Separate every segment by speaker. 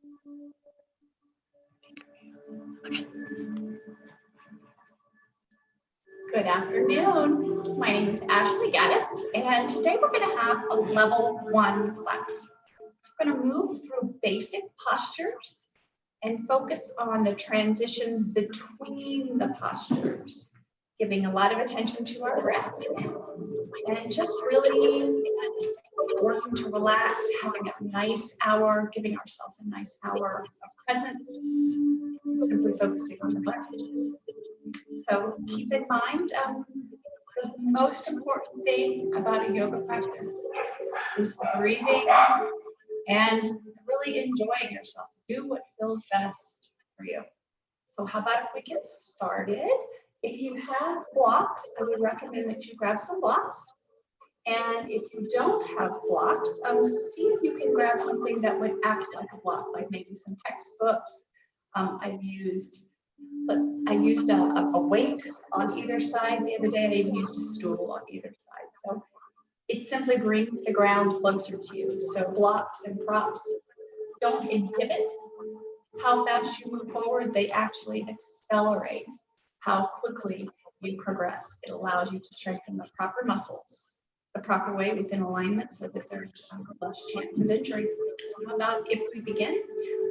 Speaker 1: Good afternoon. My name is Ashley Gaddis, and today we're going to have a level 1 class. We're going to move through basic postures and focus on the transitions between the postures, giving a lot of attention to our breath and just really working to relax, having a nice hour, giving ourselves a nice hour of presence, simply focusing on the breath. So keep in mind, the most important thing about a yoga practice is the breathing and really enjoying yourself. Do what feels best for you. So how about if we get started? If you have blocks, I would recommend that you grab some blocks. And if you don't have blocks, see if you can grab something that would act like a block, like maybe some textbooks. I used a weight on either side the other day. I even used a stool on either side. So it simply brings the ground closer to you. So blocks and props don't inhibit how fast you move forward. They actually accelerate how quickly you progress. It allows you to strengthen the proper muscles the proper way within alignment so that there's less chance of injury. So how about if we begin?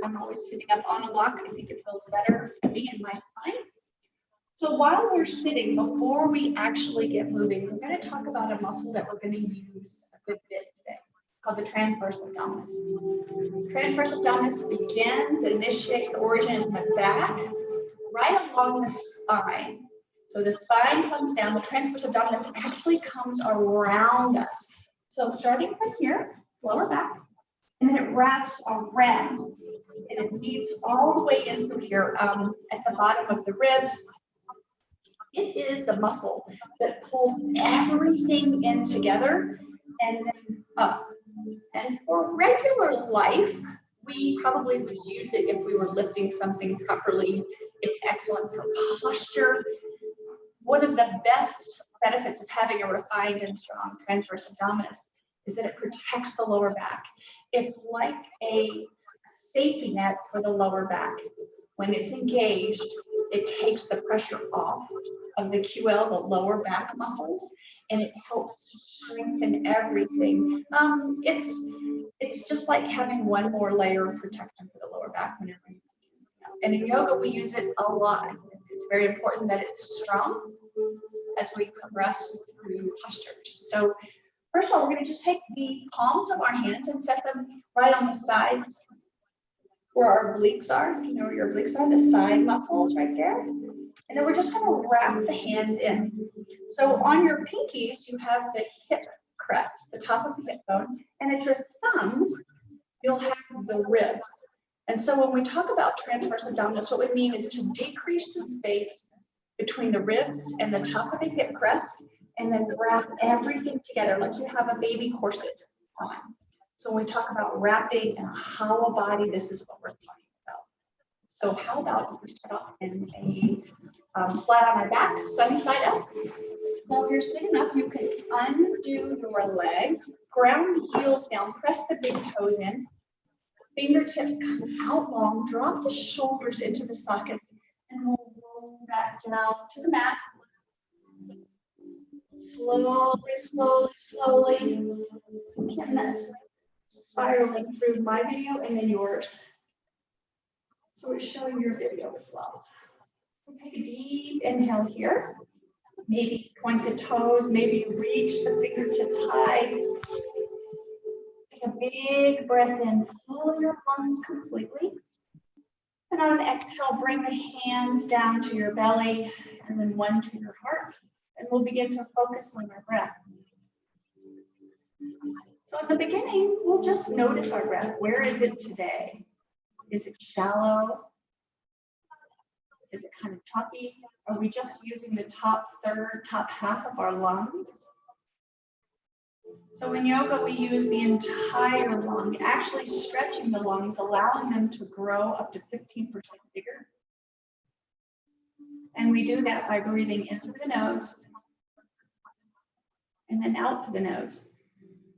Speaker 1: I'm always sitting up on a block. I think it feels better for me and my spine. So while we're sitting, before we actually get moving, we're going to talk about a muscle that we're going to use a good bit today, called the transverse abdominis. Transverse abdominis begins and initiates, the origin is in the back, right along the spine. So the spine comes down, the transverse abdominis actually comes around us. So starting from here, lower back, and then it wraps around, and it leads all the way in through here at the bottom of the ribs. It is the muscle that pulls everything in together and then up. And for regular life, we probably would use it if we were lifting something properly. It's excellent for posture. One of the best benefits of having a refined and strong transverse abdominis is that it protects the lower back. It's like a safety net for the lower back. When it's engaged, it takes the pressure off of the QL, the lower back muscles, and it helps to strengthen everything. It's just like having one more layer of protection for the lower back whenever you use it. And in yoga, we use it a lot. It's very important that it's strong as we progress through postures. So first of all, we're going to just take the palms of our hands and set them right on the sides where our obliques are. If you know where your obliques are, the side muscles right there. And then we're just going to wrap the hands in. So on your pinkies, you have the hip crest, the top of the hip bone, and at your thumbs, you'll have the ribs. And so when we talk about transverse abdominis, what we mean is to decrease the space between the ribs and the top of the hip crest, and then wrap everything together like you have a baby corset on. So when we talk about wrapping and a hollow body, this is what we're talking about. So how about if we start off in a flat on our back, sunny side up. While you're sitting up, you can undo your legs, ground the heels down, press the big toes in. Fingertips come out long, drop the shoulders into the sockets, and we'll roll back down to the mat. Slowly, slowly, slowly. So Kim, that's spiraling through my video and then yours. So we're showing your video as well. So take a deep inhale here. Maybe point the toes, maybe reach the fingertips high. Take a big breath in, fill your lungs completely. And on an exhale, bring the hands down to your belly and then one to your heart. And we'll begin to focus on our breath. So in the beginning, we'll just notice our breath. Where is it today? Is it shallow? Is it kind of choppy? Are we just using the top third, top half of our lungs? So in yoga, we use the entire lung, actually stretching the lungs, allowing them to grow up to 15% bigger. And we do that by breathing into the nose and then out through the nose.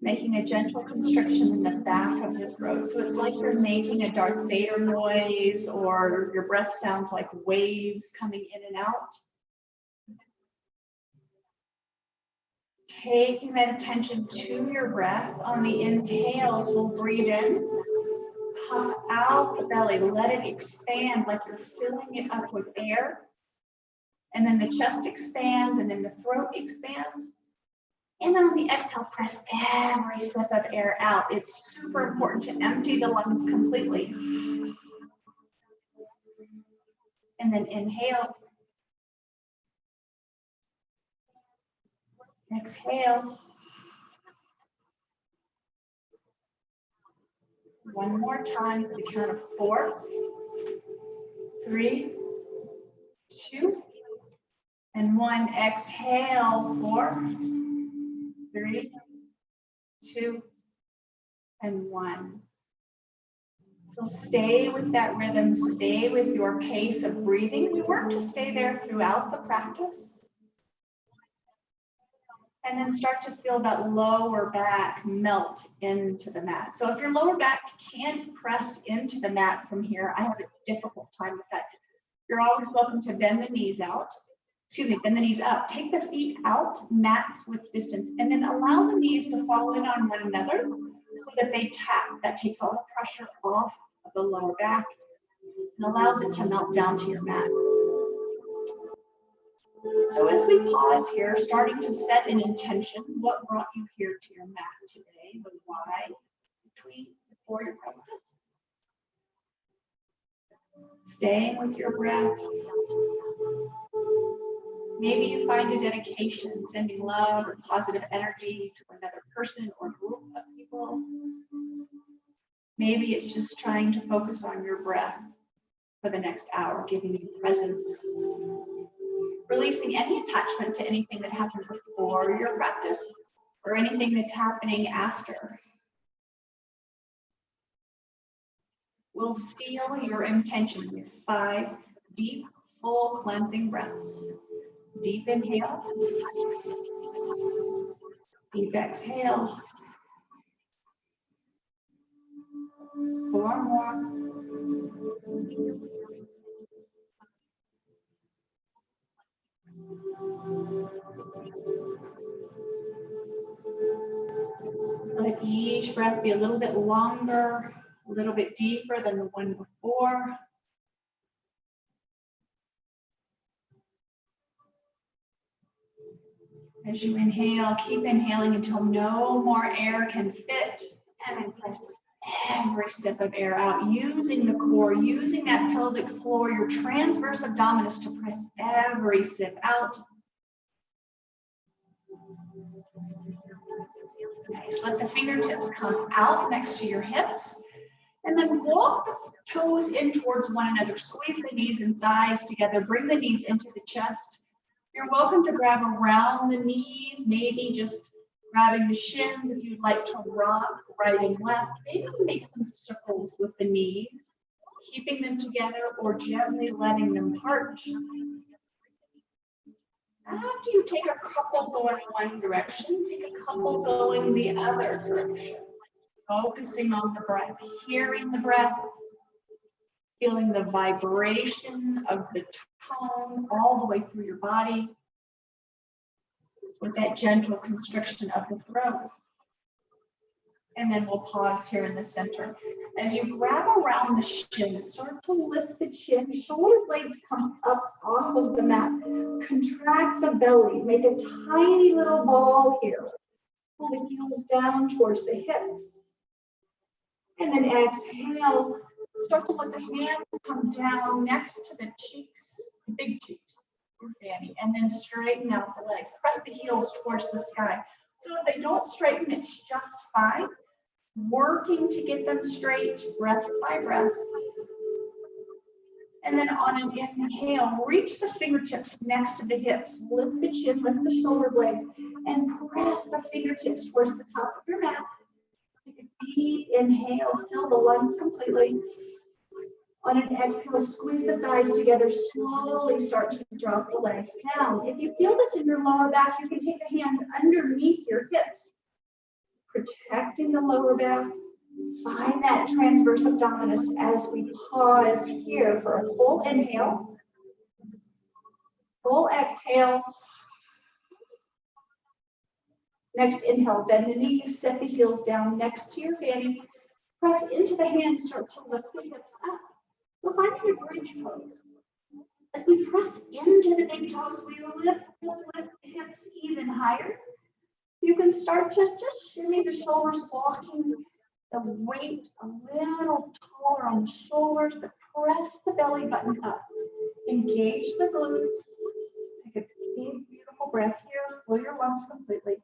Speaker 2: Making a gentle constriction in the back of the throat. So it's like you're making a Darth Vader noise, or your breath sounds like waves coming in and out. Taking that attention to your breath. On the inhales, we'll breathe in, puff out the belly, let it expand like you're filling it up with air. And then the chest expands, and then the throat expands. And then on the exhale, press every sip of air out. It's super important to empty the lungs completely. And then inhale. Exhale. One more time for the count of 4, 3, 2, and 1. Exhale, 4, 3, 2, and 1. So stay with that rhythm, stay with your pace of breathing. We work to stay there throughout the practice. And then start to feel that lower back melt into the mat. So if your lower back can't press into the mat from here, I have a difficult time with that. You're always welcome to bend the knees out. Bend the knees up. Take the feet out, mats with distance, and then allow the knees to fall in on one another so that they tap. That takes all the pressure off of the lower back and allows it to melt down to your mat. So as we pause here, starting to set an intention, what brought you here to your mat today, the why before your practice. Staying with your breath. Maybe you find a dedication, sending love or positive energy to another person or group of people. Maybe it's just trying to focus on your breath for the next hour, giving you presence. Releasing any attachment to anything that happened before your practice or anything that's happening after. We'll seal your intention with 5 deep, full cleansing breaths. Deep inhale. Deep exhale. 4 more. Let each breath be a little bit longer, a little bit deeper than the one before. As you inhale, keep inhaling until no more air can fit, and then press every sip of air out, using the core, using that pelvic floor, your transverse abdominis to press every sip out. Nice. Let the fingertips come out next to your hips, and then walk the toes in towards one another. Squeeze the knees and thighs together. Bring the knees into the chest. You're welcome to grab around the knees, maybe just grabbing the shins if you'd like to rock right and left. Maybe make some circles with the knees, keeping them together or gently letting them part. After you take a couple going one direction, take a couple going the other direction. Focusing on the breath, hearing the breath, feeling the vibration of the tone all the way through your body with that gentle constriction of the throat. And then we'll pause here in the center. As you grab around the shin, start to lift the chin, shoulder blades come up off of the mat. Contract the belly, make a tiny little ball here. Pull the heels down towards the hips. And then exhale. Start to let the hands come down next to the cheeks, the big cheeks, your fanny, and then straighten out the legs. Press the heels towards the sky. So if they don't straighten, it's just fine. Working to get them straight, breath by breath. And then on an inhale, reach the fingertips next to the hips. Lift the chin, lift the shoulder blades, and press the fingertips towards the top of your mat. Take a deep inhale, fill the lungs completely. On an exhale, squeeze the thighs together, slowly start to drop the legs down. If you feel this in your lower back, you can take the hands underneath your hips. protecting the lower back. Find that transverse abdominis as we pause here for a full inhale, full exhale. Next inhale, bend the knees, set the heels down next to your fanny. Press into the hands, start to lift the hips up. So find your bridge pose. As we press into the big toes, we lift the hips even higher. You can start to just shimmy the shoulders, walking the weight a little taller on the shoulders, but press the belly button up. Engage the glutes. Take a big, beautiful breath here. Fill your lungs completely.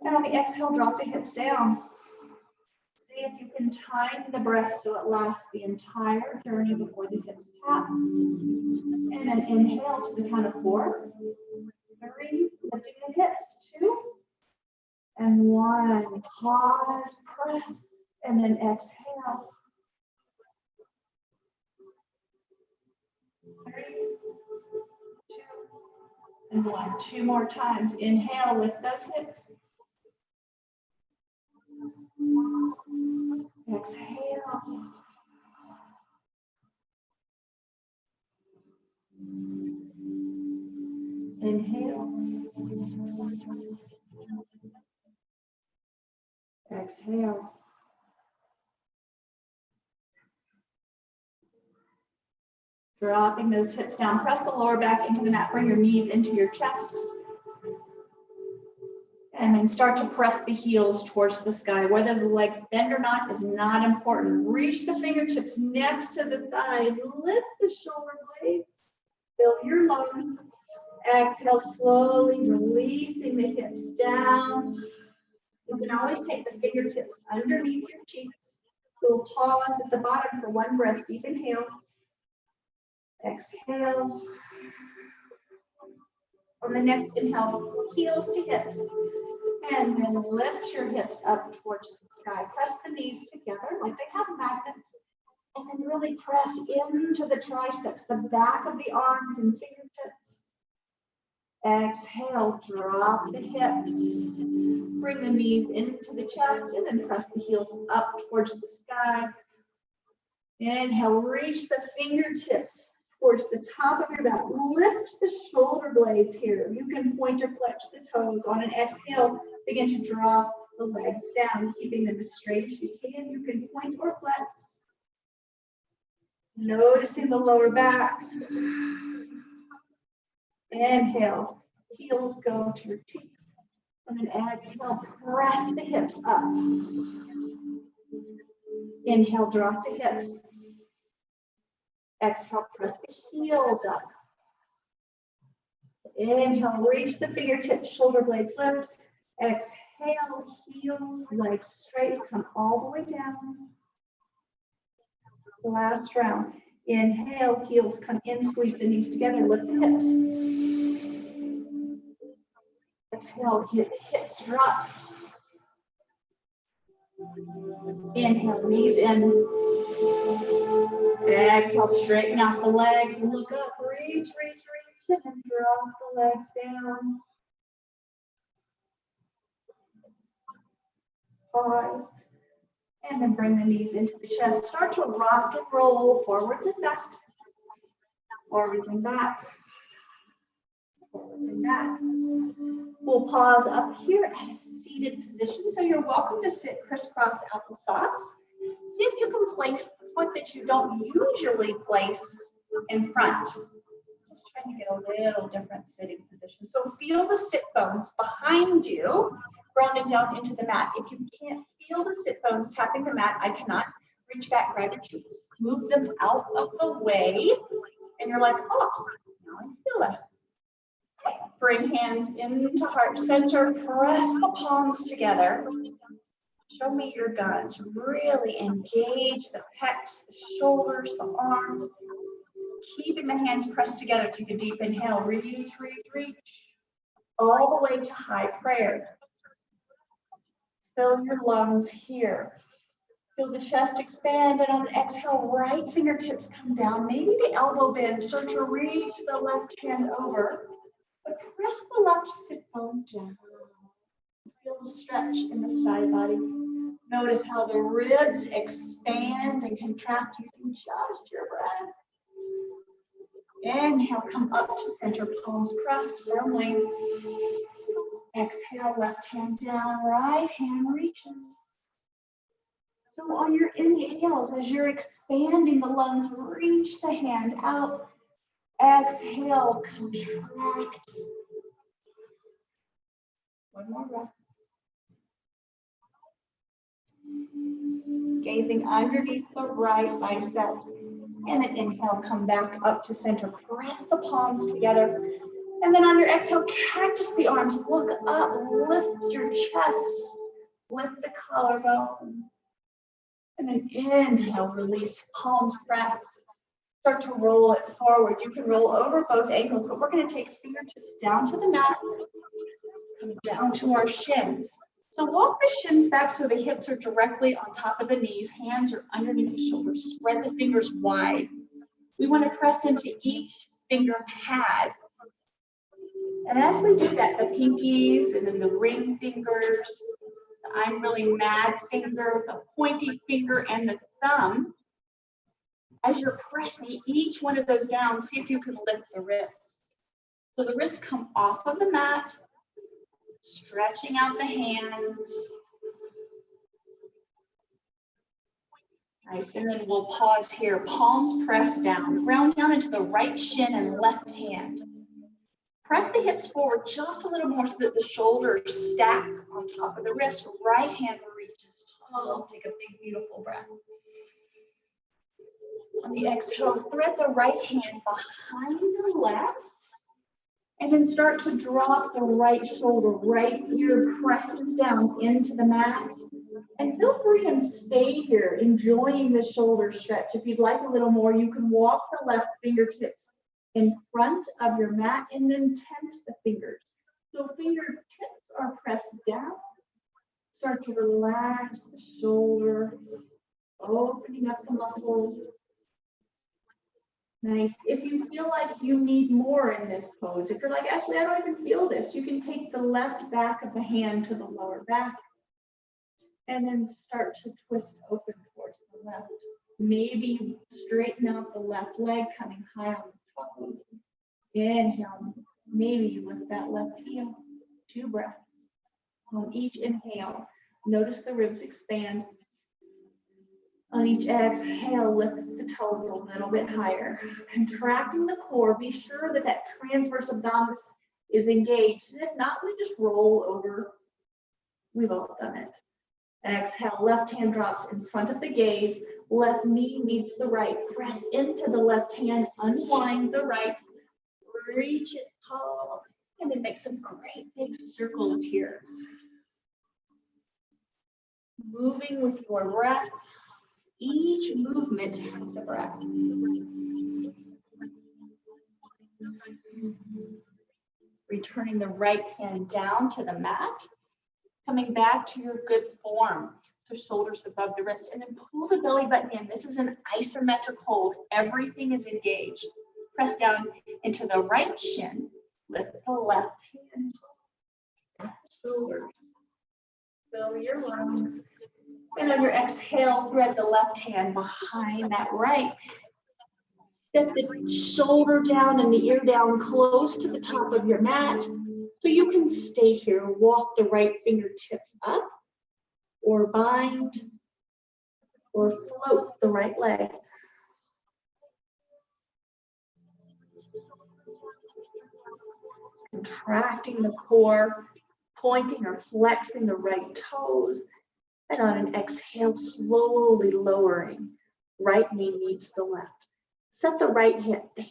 Speaker 2: And on the exhale, drop the hips down. See if you can time the breath so it lasts the entire journey before the hips tap. And then inhale to the count of 4, 3, lifting the hips, 2, and 1. Pause, press, and then exhale. 3, 2, and 1. 2 more times. Inhale, lift those hips. Exhale. Inhale. Exhale. Dropping those hips down. Press the lower back into the mat. Bring your knees into your chest. And then start to press the heels towards the sky. Whether the legs bend or not is not important. Reach the fingertips next to the thighs. Lift the shoulder blades. Fill your lungs. Exhale, slowly releasing the hips down. You can always take the fingertips underneath your cheeks. We'll pause at the bottom for 1 breath. Deep inhale. Exhale. On the next inhale, heels to hips. And then lift your hips up towards the sky. Press the knees together like they have magnets. And then really press into the triceps, the back of the arms and fingertips. Exhale, drop the hips. Bring the knees into the chest and then press the heels up towards the sky. Inhale, reach the fingertips towards the top of your back. Lift the shoulder blades here. You can point or flex the toes. On an exhale, begin to drop the legs down, keeping them as straight as you can. You can point or flex. Noticing the lower back. Inhale, heels go to your cheeks. And then exhale, press the hips up. Inhale, drop the hips. Exhale, press the heels up. Inhale, reach the fingertips, shoulder blades lift. Exhale, heels, legs straight, come all the way down. Last round. Inhale, heels come in, squeeze the knees together, lift the hips. Exhale, hips drop. Inhale, knees in. Exhale, straighten out the legs, look up, reach, and then drop the legs down. Pause. And then bring the knees into the chest. Start to rock and roll forwards and back. Forwards and back. Forwards and back. We'll pause up here at a seated position. So you're welcome to sit crisscross applesauce. See if you can place the foot that you don't usually place in front. Just trying to get a little different sitting position. So feel the sit bones behind you, grounded down into the mat. If you can't feel the sit bones tapping the mat, I cannot. Reach back, grab your cheeks, move them out of the way, and you're like, oh, now I feel that. Okay. Bring hands into heart center, press the palms together. Show me your guns. Really engage the pecs, the shoulders, the arms. Keeping the hands pressed together. Take a deep inhale. Reach, reach, reach. All the way to high prayer. Fill your lungs here. Feel the chest expand, and on an exhale, right fingertips come down. Maybe the elbow bends. Start to reach the left hand over. But press the left sit bone down. Feel stretch in the side body. Notice how the ribs expand and contract using just your breath. Inhale, come up to center, palms press firmly. Exhale, left hand down, right hand reaches. So on your inhales, as you're expanding the lungs, reach the hand out. Exhale, contract. One more breath. Gazing underneath the right bicep. And then inhale, come back up to center. Press the palms together. And then on your exhale, cactus the arms. Look up, lift your chest. Lift the collarbone. And then inhale, release, palms press. Start to roll it forward. You can roll over both ankles, but we're going to take fingertips down to the mat, come down to our shins. So walk the shins back so the hips are directly on top of the knees, hands are underneath the shoulders, spread the fingers wide. We want to press into each finger pad. And as we do that, the pinkies and then the ring fingers, the I'm really mad finger, the pointy finger, and the thumb, as you're pressing each one of those down, see if you can lift the wrists. So the wrists come off of the mat, stretching out the hands. Nice, and then we'll pause here. Palms press down, round down into the right shin and left hand. Press the hips forward just a little more so that the shoulders stack on top of the wrist. Right hand reaches tall. Take a big, beautiful breath. On the exhale, thread the right hand behind the left. And then start to drop the right shoulder. Right ear presses down into the mat. And feel free and stay here, enjoying the shoulder stretch. If you'd like a little more, you can walk the left fingertips in front of your mat and then tent the fingers. So fingertips are pressed down. Start to relax the shoulder, opening up the muscles. Nice. If you feel like you need more in this pose, if you're like, Ashley, I don't even feel this, you can take the left back of the hand to the lower back and then start to twist open towards the left. Maybe straighten out the left leg, coming high on the toes. Inhale, maybe you lift that left heel. 2 breaths. On each inhale, notice the ribs expand. On each exhale, lift the toes a little bit higher. Contracting the core, be sure that that transverse abdominis is engaged. And if not, we just roll over. We've all done it. Exhale, left hand drops in front of the gaze. Left knee meets the right. Press into the left hand, unwind the right. Reach it tall. And then make some great big circles here. Moving with your breath. Each movement has a breath. Returning the right hand down to the mat. Coming back to your good form. So shoulders above the wrist. And then pull the belly button in. This is an isometric hold. Everything is engaged. Press down into the right shin. Lift the left hand. Stack the shoulders. Fill your lungs. And on your exhale, thread the left hand behind that right. Set the shoulder down and the ear down close to the top of your mat. So you can stay here. Walk the right fingertips up or bind or float the right leg. Contracting the core, pointing or flexing the right toes. And on an exhale, slowly lowering. Right knee meets the left. Set the right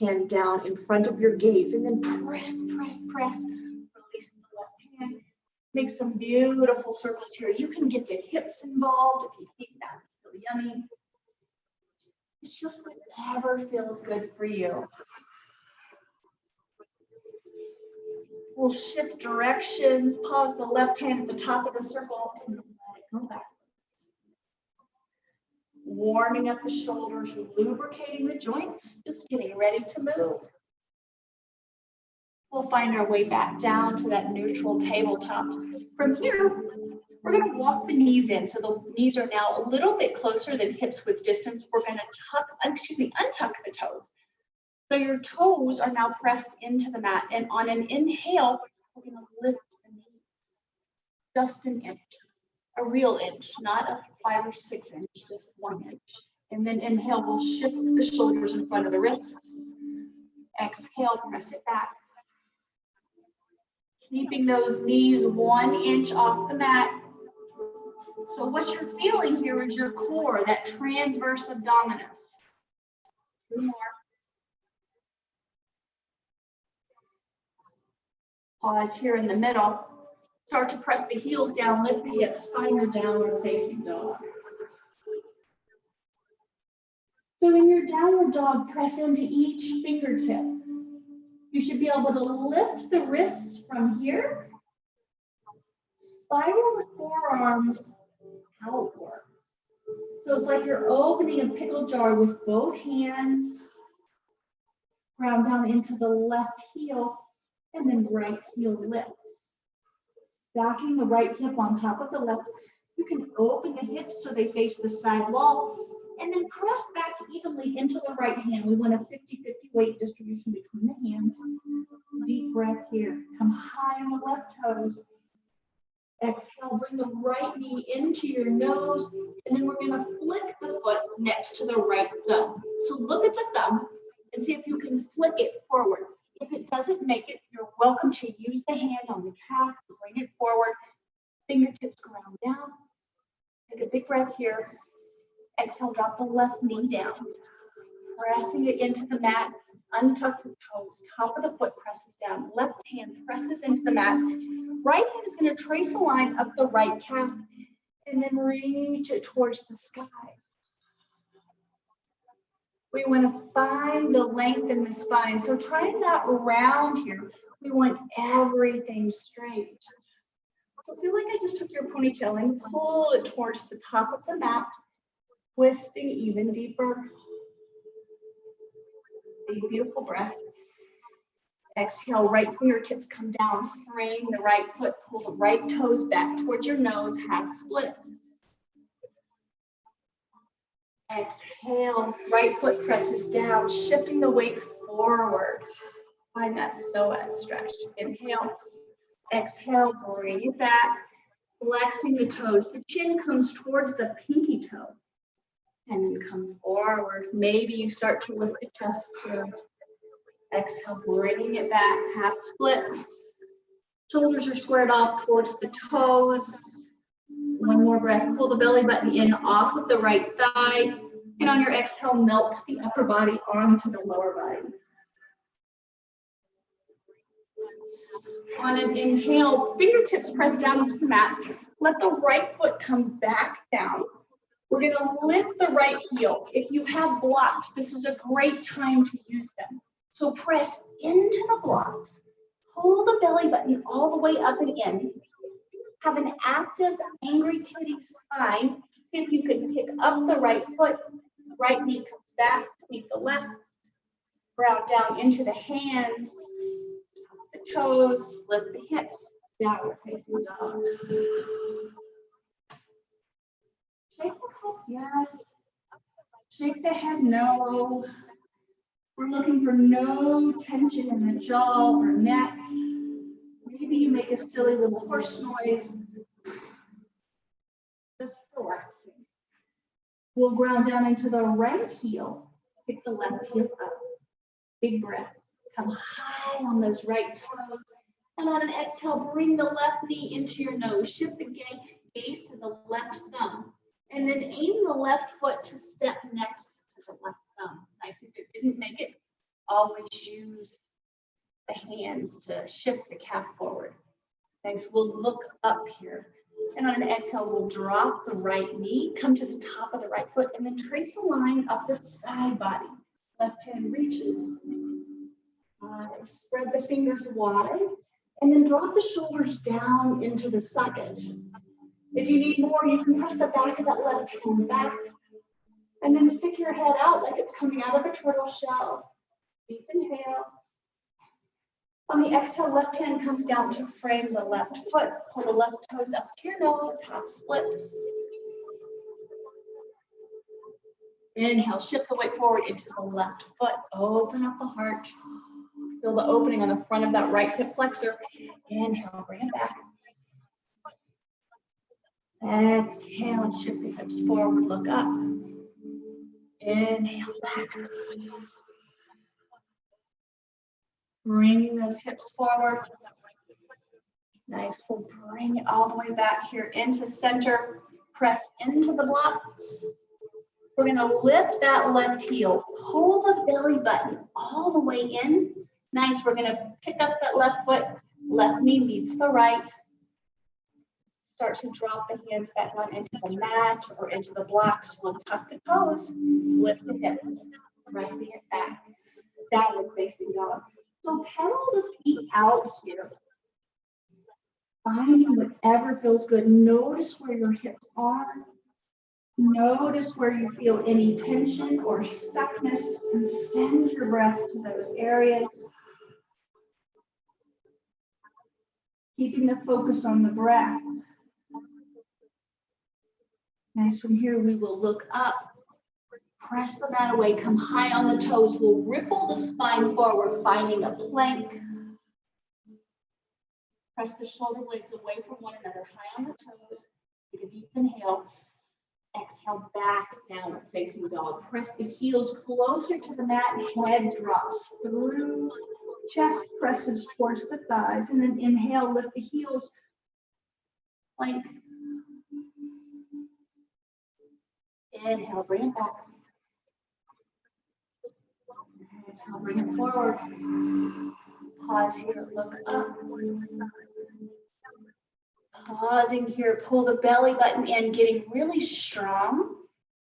Speaker 2: hand down in front of your gaze and then press, press, press. Release the left hand. Make some beautiful circles here. You can get the hips involved if you think that would feel yummy. It's just whatever feels good for you. We'll shift directions. Pause the left hand at the top of the circle and let it go back. Warming up the shoulders, lubricating the joints, just getting ready to move. We'll find our way back down to that neutral tabletop.
Speaker 1: From here, we're going to walk the knees in. So the knees are now a little bit closer than hips width distance. We're going to untuck the toes. So your toes are now pressed into the mat. And on an inhale, we're going to lift the knees just an inch, a real inch, not a 5 or 6 inch, just 1 inch. And then inhale, we'll shift the shoulders in front of the wrists. Exhale, press it back. Keeping those knees 1 inch off the mat. So what you're feeling here is your core, that transverse abdominis. 2 more. Pause here in the middle. Start to press the heels down, lift the hips, find your downward facing dog. So in your downward dog, press into each fingertip. You should be able to lift the wrists from here, spiral the forearms outwards. So it's like you're opening a pickle jar with both hands, ground down into the left heel, and then right heel lifts. Stacking the right hip on top of the left. You can open the hips so they face the side wall, and then press back evenly into the right hand. We want a 50-50 weight distribution between the hands. Deep breath here. Come high on the left toes. Exhale, bring the right knee into your nose, and then we're going to flick the foot next to the right thumb. So look at the thumb and see if you can flick it forward. If it doesn't make it, you're welcome to use the hand on the calf to bring it forward. Fingertips ground down. Take a big breath here. Exhale, drop the left knee down. Pressing it into the mat. Untuck the toes. Top of the foot presses down. Left hand presses into the mat. Right hand is going to trace a line up the right calf and then reach it towards the sky. We want to find the length in the spine. So try that round here. We want everything straight. I feel like I just took your ponytail and pulled it towards the top of the mat, twisting even deeper. Big, beautiful breath. Exhale, right fingertips come down, frame the right foot, pull the right toes back towards your nose, half splits. Exhale, right foot presses down, shifting the weight forward. Find that psoas stretch. Inhale, exhale, bring it back, flexing the toes. The chin comes towards the pinky toe. And then come forward. Maybe you start to lift the chest here. Exhale, bringing it back, half splits. Shoulders are squared off towards the toes. One more breath. Pull the belly button in off of the right thigh. And on your exhale, melt the upper body onto the lower body. On an inhale, fingertips press down into the mat. Let the right foot come back down. We're going to lift the right heel. If you have blocks, this is a great time to use them. So press into the blocks. Pull the belly button all the way up and in. Have an active, angry kitty spine. See if you can pick up the right foot. Right knee comes back to meet the left. Ground down into the hands. The toes, lift the hips. Downward facing dog. Shake the head, yes. Shake the head, no. We're looking for no tension in the jaw or neck. Maybe you make a silly little horse noise. Just relaxing. We'll ground down into the right heel. Pick the left hip up. Big breath. Come high on those right toes. And on an exhale, bring the left knee into your nose. Shift the gaze to the left thumb. And then aim the left foot to step next to the left thumb. Nice. If it didn't make it, always use the hands to shift the calf forward. Nice. We'll look up here. And on an exhale, we'll drop the right knee, come to the top of the right foot, and then trace a line up the side body. Left hand reaches. Spread the fingers wide, and then drop the shoulders down into the socket. If you need more, you can press the back of that left hand back, and then stick your head out like it's coming out of a turtle shell. Deep inhale.
Speaker 2: On the exhale, left hand comes down to frame the left foot. Pull the left toes up to your nose, half splits. Inhale, shift the weight forward into the left foot. Open up the heart. Feel the opening on the front of that right hip flexor. Inhale, bring it back. Exhale, and shift the hips forward, look up. Inhale, back. Bringing those hips forward. Nice, we'll bring it all the way back here into center. Press into the blocks. We're gonna lift that left heel, pull the belly button all the way in. Nice, we're gonna pick up that left foot, left knee meets the right. Start to drop the hands back down into the mat or into the blocks. We'll tuck the toes, lift the hips, pressing it back. Downward facing dog. So pedal the feet out here. Finding whatever feels good. Notice where your hips are. Notice where you feel any tension or stuckness and send your breath to those areas. Keeping the focus on the breath. Nice, from here we will look up, press the mat away, come high on the toes. We'll ripple the spine forward, finding a plank. Press the shoulder blades away from one another, high on the toes. Take a deep inhale. Exhale, back down facing dog. Press the heels closer to the mat, head drops through. Chest presses towards the thighs, and then inhale, lift the heels. Plank. Inhale, bring it back. Exhale, bring it forward. Pause here, look up. Pausing here, pull the belly button in, getting really strong.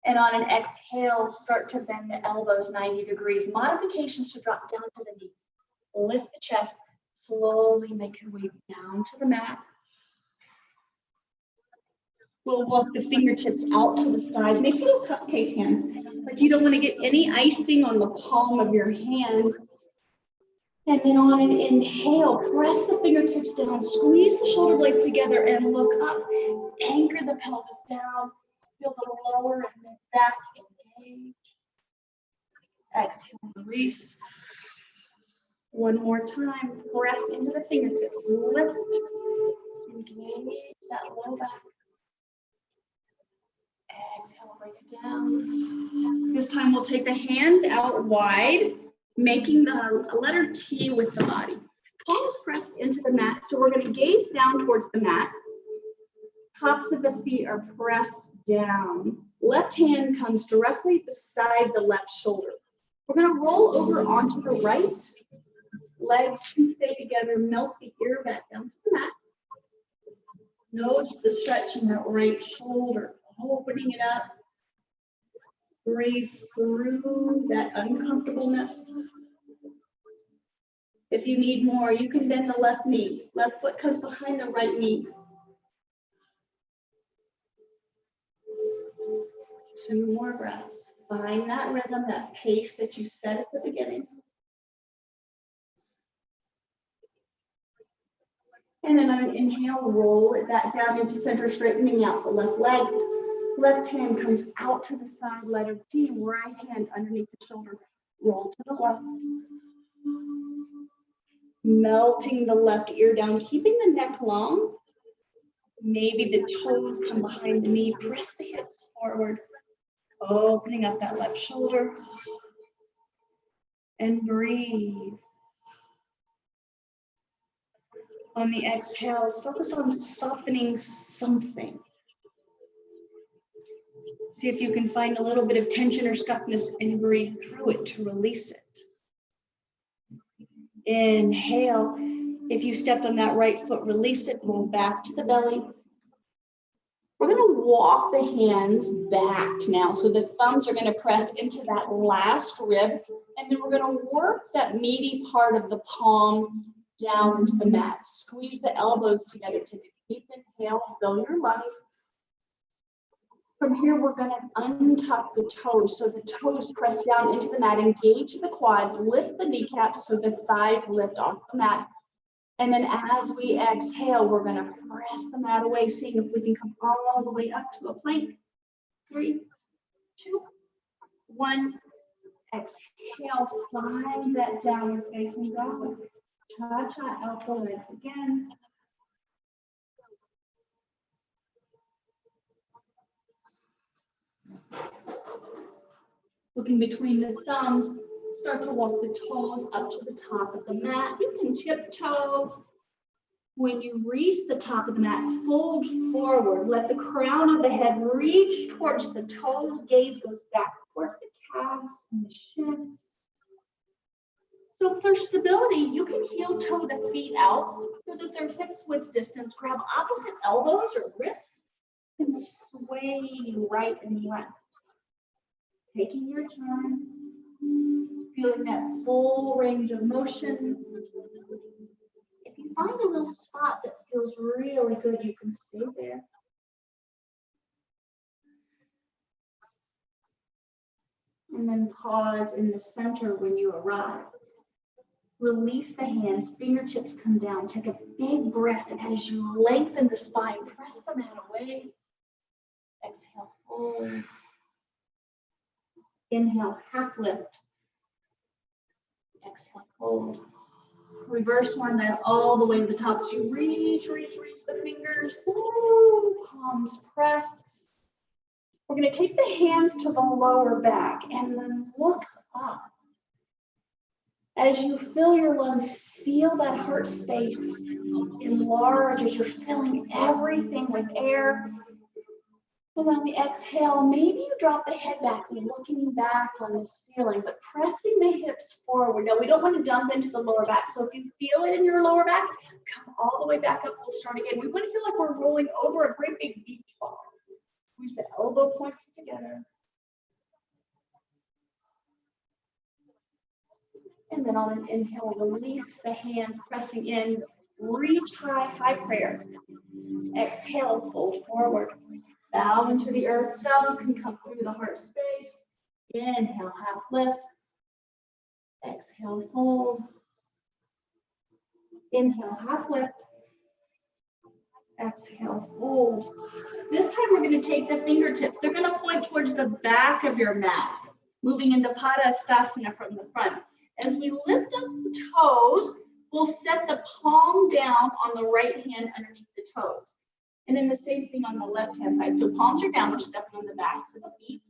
Speaker 2: And on an exhale, start to bend the elbows 90 degrees. Modifications to drop down to the knees. Lift the chest, slowly make your way down to the mat. We'll walk the fingertips out to the side. Make little cupcake hands. Like you don't want to get any icing on the palm of your hand. And then on an inhale, press the fingertips down, squeeze the shoulder blades together and look up. Anchor the pelvis down. Feel the lower and mid back engage. Exhale, release. One more time, press into the fingertips. Lift, engage that low back. Exhale, bring it down. This time we'll take the hands out wide, making the letter T with the body. Palms pressed into the mat, so we're going to gaze down towards the mat. Tops of the feet are pressed down. Left hand comes directly beside the left shoulder. We're going to roll over onto the right. Legs can stay together, melt the ear back down to the mat. Notice the stretch in that right shoulder, opening it up. Breathe through that uncomfortableness. If you need more, you can bend the left knee. Left foot comes behind the right knee. 2 more breaths. Find that rhythm, that pace that you set at the beginning. And then on an inhale, roll it back down into center, straightening out the left leg. Left hand comes out to the side, letter T, right hand underneath the shoulder. Roll to the left. Melting the left ear down, keeping the neck long. Maybe the toes come behind the knee. Press the hips forward. Opening up that left shoulder. And breathe. On the exhales, focus on softening something. See if you can find a little bit of tension or stuckness and breathe through it to release it. Inhale. If you stepped on that right foot, release it, roll back to the belly. We're going to walk the hands back now. So the thumbs are going to press into that last rib. And then we're going to work that meaty part of the palm down into the mat. Squeeze the elbows together. Take a deep inhale, fill your lungs.
Speaker 1: From here, we're going to untuck the toes. So the toes press down into the mat, engage the quads, lift the kneecaps so the thighs lift off the mat. And then as we exhale, we're going to press the mat away, seeing if we can come all the way up to a plank. 3, 2, 1. Exhale, find that downward facing dog. Cha-cha out the legs again. Looking between the thumbs, start to walk the toes up to the top of the mat. You can tiptoe. When you reach the top of the mat, fold forward. Let the crown of the head reach towards the toes. Gaze goes back towards the calves and the shins. So for stability, you can heel toe the feet out so that they're hips width distance. Grab opposite elbows or wrists and sway right and left. Taking your time, feeling that full range of motion. If you find a little spot that feels really good, you can stay there. And then pause in the center when you arrive. Release the hands, fingertips come down. Take a big breath, and as you lengthen the spine, press the mat away. Exhale, fold. Inhale, half lift. Exhale, fold. Reverse one, then all the way to the top. So you reach the fingers. Ooh, palms press. We're going to take the hands to the lower back and then look up. As you fill your lungs, feel that heart space enlarge as you're filling everything with air. And on the exhale, maybe you drop the head back, looking back on the ceiling, but pressing the hips forward. Now, we don't want to dump into the lower back. So if you feel it in your lower back, come all the way back up. We'll start again. We want to feel like we're rolling over a great big beach ball. Squeeze the elbow points together. And then on an inhale, release the hands, pressing in. Reach high, high prayer. Exhale, fold forward. Bow into the earth. Thumbs can come through the heart space. Inhale, half lift. Exhale, fold. Inhale, half lift. Exhale, fold. This time we're going to take the fingertips. They're going to point towards the back of your mat, moving into Padastasana from the front. As we lift up the toes, we'll set the palm down on the right hand underneath the toes. And then the same thing on the left-hand side. So palms are down, we're stepping on the backs of the feet.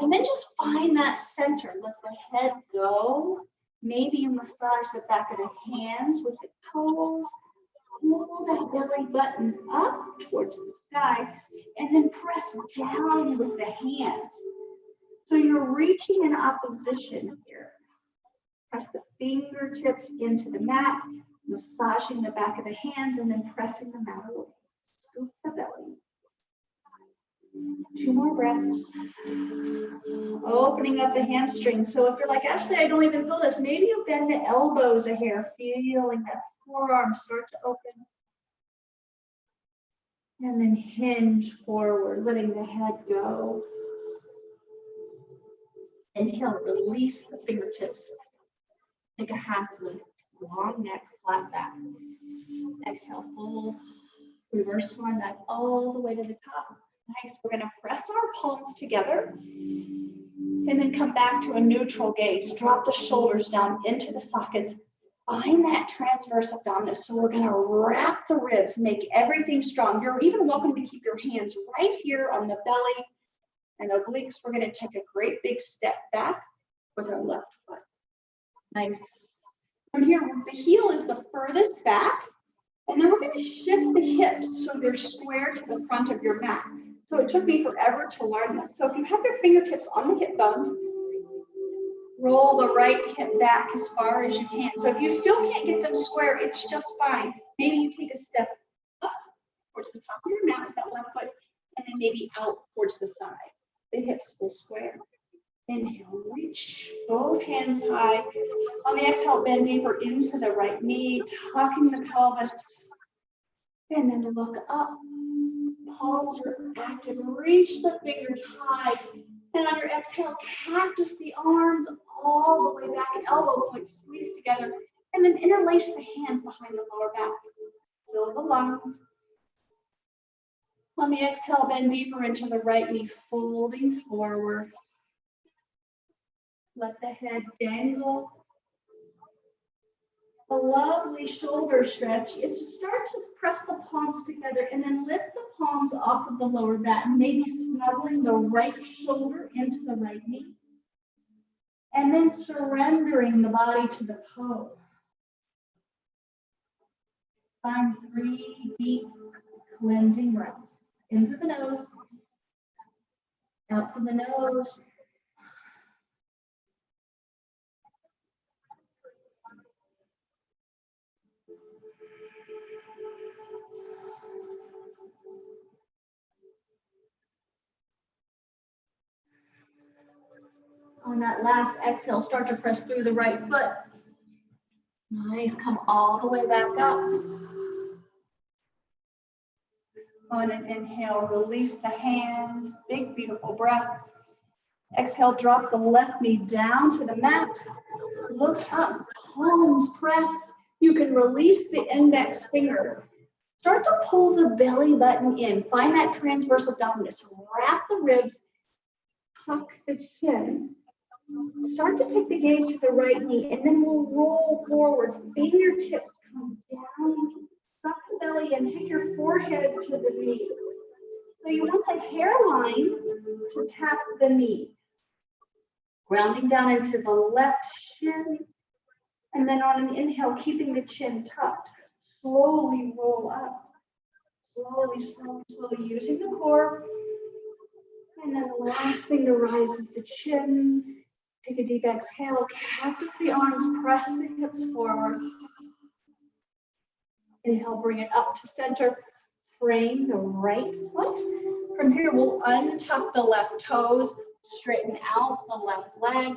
Speaker 1: And then just find that center. Let the head go. Maybe you massage the back of the hands with the toes. Pull that belly button up towards the sky. And then press down with the hands. So you're reaching in opposition here. Press the fingertips into the mat, massaging the back of the hands, and then pressing the mat away. Scoop the belly. 2 more breaths. Opening up the hamstrings. So if you're like, Ashley, I don't even feel this, maybe you bend the elbows a hair, feeling that forearm start to open. And then hinge forward, letting the head go. Inhale, release the fingertips. Take a half lift, long neck, flat back. Exhale, fold. Reverse one back all the way to the top. Nice. We're going to press our palms together and then come back to a neutral gaze. Drop the shoulders down into the sockets. Find that transverse abdominis. So we're going to wrap the ribs, make everything strong. You're even welcome to keep your hands right here on the belly and obliques. We're going to take a great big step back with our left foot. Nice. From here, the heel is the furthest back, and then we're going to shift the hips so they're square to the front of your mat. So it took me forever to learn this. So if you have your fingertips on the hip bones, roll the right hip back as far as you can. So if you still can't get them square, it's just fine. Maybe you take a step up towards the top of your mat with that left foot, and then maybe out towards the side. The hips will square. Inhale, reach both hands high. On the exhale, bend deeper into the right knee, tucking the pelvis. And then look up,
Speaker 2: palms are active. Reach the fingers high. And on your exhale, cactus the arms all the way back and elbow points squeeze together. And then interlace the hands behind the lower back. Fill the lungs. On the exhale, bend deeper into the right knee, folding forward. Let the head dangle. A lovely shoulder stretch is to start to press the palms together and then lift the palms off of the lower back, maybe snuggling the right shoulder into the right knee. And then surrendering the body to the toes. Find 3 deep cleansing breaths. In through the nose, out through the nose. On that last exhale, start to press through the right foot. Nice, come all the way back up. On an inhale, release the hands, big, beautiful breath. Exhale, drop the left knee down to the mat. Look up, palms press. You can release the index finger. Start to pull the belly button in. Find that transverse abdominis. Wrap the ribs, tuck the chin. Start to take the gaze to the right knee, and then we'll roll forward. Fingertips come down, suck the belly, and take your forehead to the knee. So you want the hairline to tap the knee. Grounding down into the left shin, and then on an inhale, keeping the chin tucked, slowly roll up. Slowly, slowly, slowly, using the core. And then the last thing to rise is the chin. Take a deep exhale, cactus the arms, press the hips forward. Inhale, bring it up to center. Frame the right foot. From here, we'll untuck the left toes, straighten out the left leg.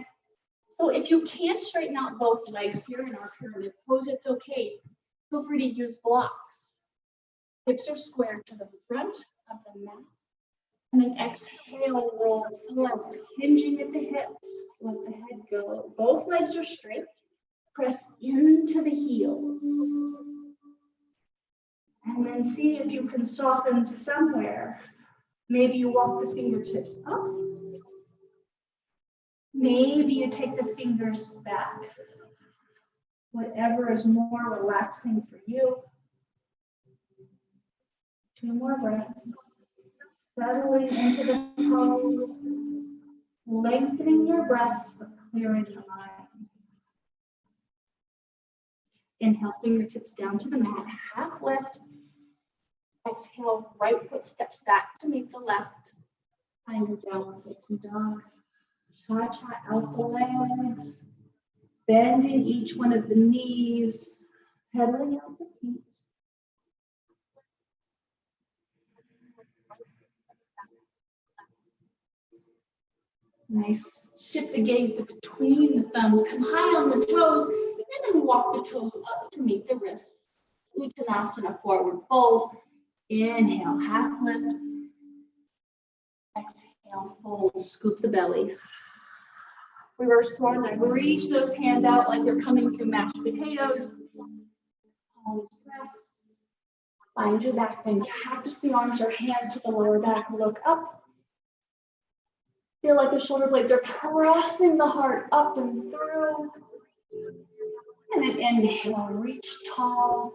Speaker 2: So if you can't straighten out both legs here in our pyramid pose, it's okay. Feel free to use blocks. Hips are squared to the front of the mat. And then exhale, roll forward, hinging at the hips. Let the head go. Both legs are straight. Press into the heels. And then see if you can soften somewhere. Maybe you walk the fingertips up. Maybe you take the fingers back. Whatever is more relaxing for you. 2 more breaths. Settling into the pose. Lengthening your breaths, but clearing your mind. Inhale, fingertips down to the mat, half lift. Exhale, right foot steps back to meet the left. Find your downward facing dog. Cha-cha out the legs. Bending each one of the knees. Pedaling out the feet. Nice. Shift the gaze to between the thumbs. Come high on the toes, and then walk the toes up to meet the wrists. Uttanasana, forward fold. Inhale, half lift. Exhale, fold, scoop the belly. Reverse swan leg. Reach those hands out like they're coming through mashed potatoes. Palms press. Find your back bend. Cactus the arms or hands to the lower back. Look up. Feel like the shoulder blades are pressing the heart up and through. And then inhale, reach tall,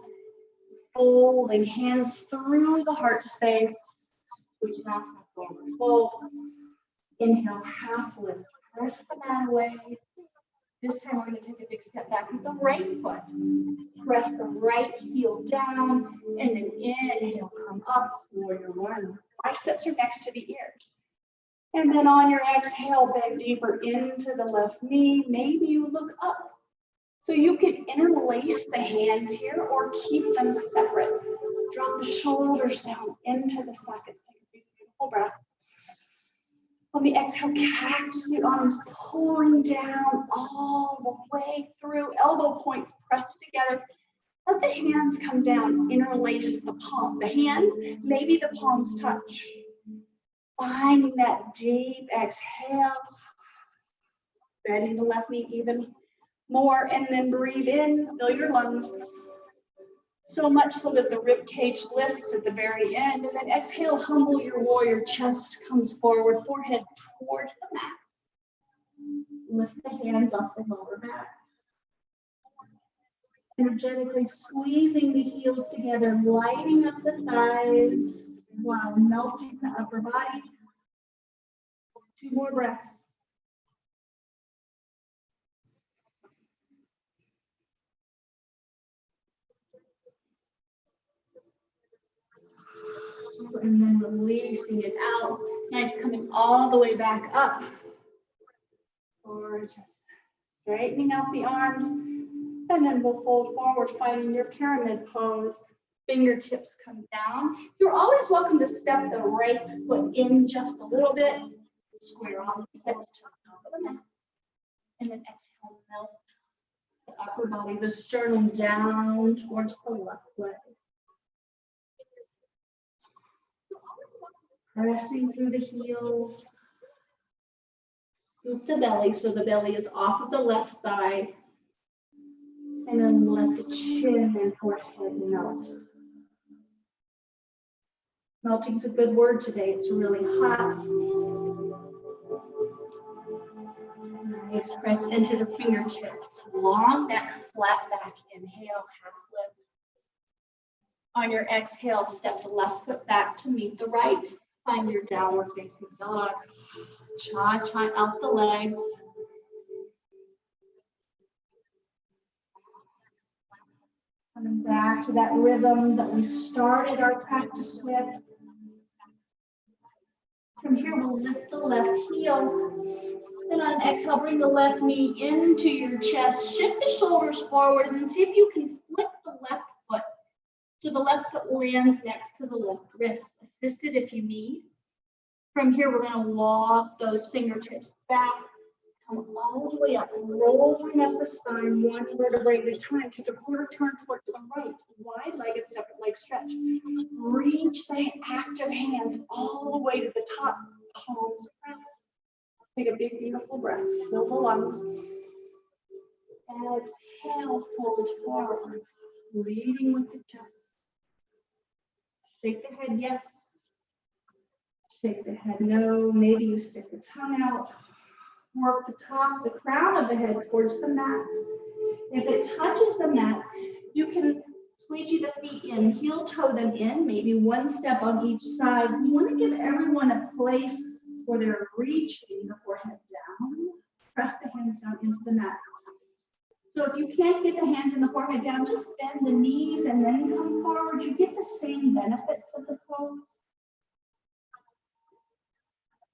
Speaker 2: folding hands through the heart space. Uttanasana, forward fold. Inhale, half lift, press the mat away. This time we're going to take a big step back with the right foot. Press the right heel down, and then inhale, come up, warrior one. Biceps are next to the ears. And then on your exhale, bend deeper into the left knee. Maybe you look up. So you can interlace the hands here or keep them separate. Drop the shoulders down into the sockets. Take a big, beautiful breath. On the exhale, cactus the arms, pulling down all the way through. Elbow points pressed together. Let the hands come down, interlace the palm. The hands, maybe the palms touch. Finding that deep exhale. Bending the left knee even more, and then breathe in, fill your lungs. So much so that the rib cage lifts at the very end, and then exhale, humble your warrior, chest comes forward, forehead towards the mat. Lift the hands off the lower back. Energetically squeezing the heels together, lighting up the thighs while melting the upper body. 2 more breaths. And then releasing it out. Nice, coming all the way back up. Or just straightening out the arms. And then we'll fold forward, finding your pyramid pose. Fingertips come down. You're always welcome to step the right foot in just a little bit. Square off the hips to the top of the mat. And then exhale, melt the upper body, the sternum down towards the left leg. Pressing through the heels. Scoop the belly so the belly is off of the left thigh. And then let the chin and forehead melt. Melting is a good word today. It's really hot. Nice. Press into the fingertips. Long neck, flat back. Inhale, half lift. On your exhale, step the left foot back to meet the right. Find your downward facing dog. Cha-cha out the legs. Coming back to that rhythm that we started our practice with. From here, we'll lift the left heel. Then on exhale, bring the left knee into your chest. Shift the shoulders forward and see if you can flip the left foot so the left foot lands next to the left wrist. Assisted if you need. From here, we're going to walk those fingertips back. Come all the way up, rolling up the spine, 1 vertebrae at a time. Take a quarter turn towards the right, wide-legged, separate leg stretch. Reach the active hands all the way to the top, palms press. Take a big, beautiful breath, fill the lungs. Exhale, fold forward, leading with the chest. Shake the head, yes. Shake the head, no. Maybe you stick the tongue out. Work the top, the crown of the head towards the mat. If it touches the mat, you can squeegee the feet in, heel toe them in, maybe 1 step on each side. You want to give everyone a place where they're reaching the forehead down. Press the hands down into the mat. So if you can't get the hands and the forehead down, just bend the knees and then come forward. You get the same benefits of the pose.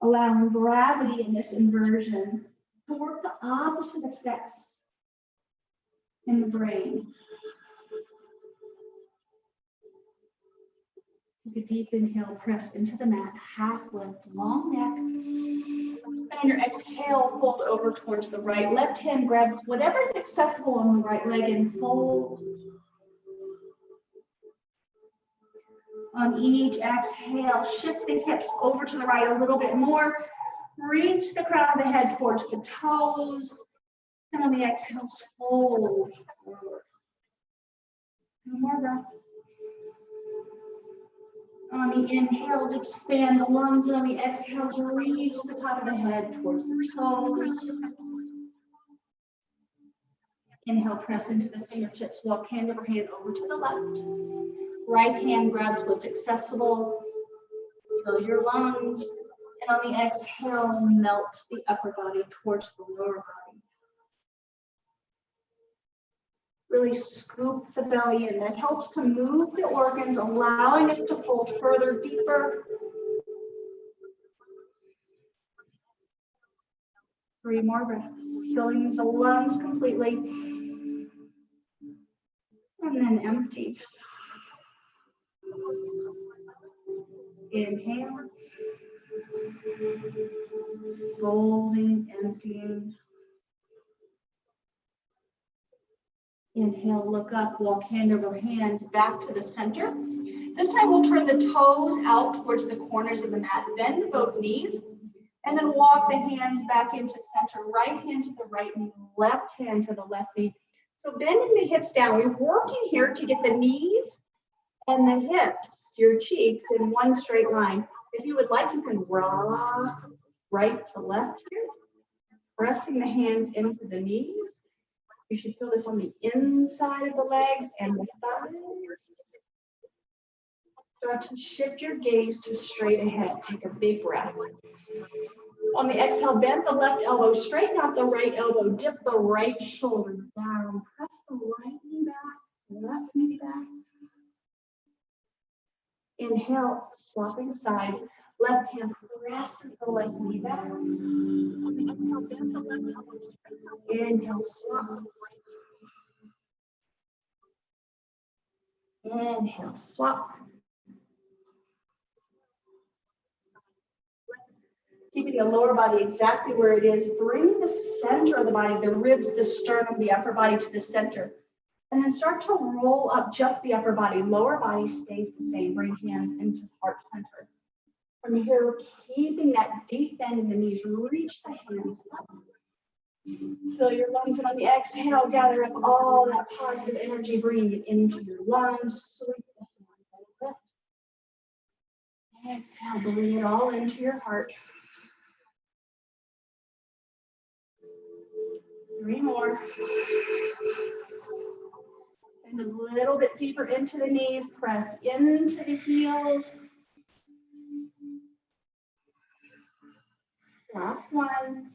Speaker 2: Allowing gravity in this inversion to work the opposite effects in the brain. Take a deep inhale, press into the mat, half lift, long neck. And on your exhale, fold over towards the right. Left hand grabs whatever's accessible on the right leg and fold. On each exhale, shift the hips over to the right a little bit more. Reach the crown of the head towards the toes. And on the exhales, fold forward. 2 more breaths. On the inhales, expand the lungs. And on the exhales, reach the top of the head towards the toes. Inhale, press into the fingertips. Walk hand over hand over to the left. Right hand grabs what's accessible. Fill your lungs. And on the exhale, melt the upper body towards the lower body. Really scoop the belly in. That helps to move the organs, allowing us to fold further, deeper. 3 more breaths. Filling the lungs completely. And then empty. Inhale. Folding, emptying. Inhale, look up, walk hand over hand back to the center. This time we'll turn the toes out towards the corners of the mat, bend both knees, and then walk the hands back into center. Right hand to the right knee, left hand to the left knee. So bending the hips down. We're working here to get the knees and the hips, your cheeks, in one straight line. If you would like, you can rock right to left here, pressing the hands into the knees. You should feel this on the inside of the legs and the thighs. Start to shift your gaze to straight ahead. Take a big breath. On the exhale, bend the left elbow, straighten out the right elbow, dip the right shoulder down, press the right knee back, left knee back. Inhale, swapping sides, left hand presses the left knee back. On the exhale, bend the left elbow, straighten out. Inhale, swap. Inhale, swap. Keeping the lower body exactly where it is. Bring the center of the body, the ribs, the sternum, the upper body to the center. And then start to roll up just the upper body. Lower body stays the same. Bring hands into heart center. From here, keeping that deep bend in the knees, reach the hands up. Fill your lungs, and on the exhale, gather up all that positive energy, bringing it into your lungs. Sweep the hands over. Exhale, bring it all into your heart. 3 more. And a little bit deeper into the knees, press into the heels. Last one.